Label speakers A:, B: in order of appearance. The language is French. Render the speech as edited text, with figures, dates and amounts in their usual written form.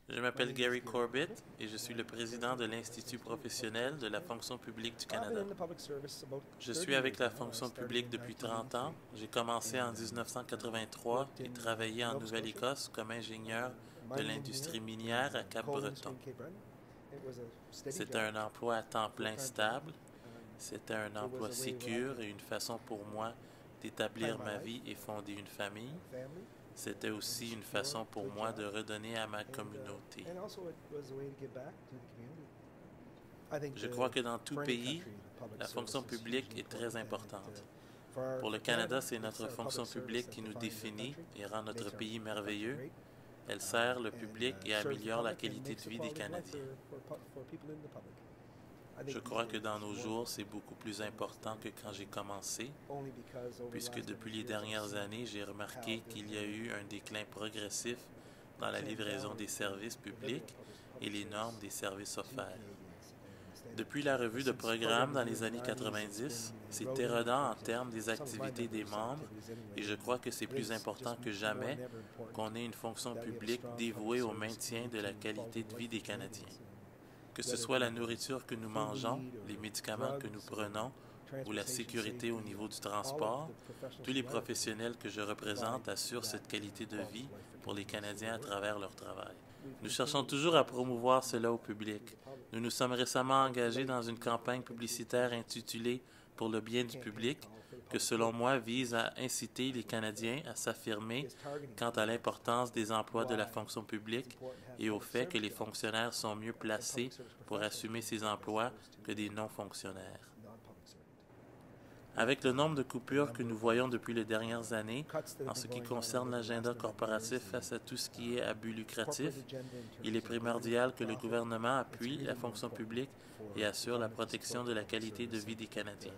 A: Je m'appelle Gary Corbett et je suis le président de l'Institut professionnel de la fonction publique du Canada. Je suis avec la fonction publique depuis 30 ans. J'ai commencé en 1983 et travaillé en Nouvelle-Écosse comme ingénieur de l'industrie minière à Cap-Breton. C'était un emploi à temps plein stable. C'était un emploi sécure et une façon pour moi d'établir ma vie et fonder une famille. C'était aussi une façon pour moi de redonner à ma communauté. Je crois que dans tout pays, la fonction publique est très importante. Pour le Canada, c'est notre fonction publique qui nous définit et rend notre pays merveilleux. Elle sert le public et améliore la qualité de vie des Canadiens. Je crois que dans nos jours, c'est beaucoup plus important que quand j'ai commencé, puisque depuis les dernières années, j'ai remarqué qu'il y a eu un déclin progressif dans la livraison des services publics et les normes des services offerts. Depuis la revue de programme dans les années 90, c'est érodant en termes des activités des membres et je crois que c'est plus important que jamais qu'on ait une fonction publique dévouée au maintien de la qualité de vie des Canadiens. Que ce soit la nourriture que nous mangeons, les médicaments que nous prenons ou la sécurité au niveau du transport, tous les professionnels que je représente assurent cette qualité de vie pour les Canadiens à travers leur travail. Nous cherchons toujours à promouvoir cela au public. Nous nous sommes récemment engagés dans une campagne publicitaire intitulée « Pour le bien du public » que, selon moi, vise à inciter les Canadiens à s'affirmer quant à l'importance des emplois de la fonction publique et au fait que les fonctionnaires sont mieux placés pour assumer ces emplois que des non-fonctionnaires. Avec le nombre de coupures que nous voyons depuis les dernières années en ce qui concerne l'agenda corporatif face à tout ce qui est abus lucratif, il est primordial que le gouvernement appuie la fonction publique et assure la protection de la qualité de vie des Canadiens.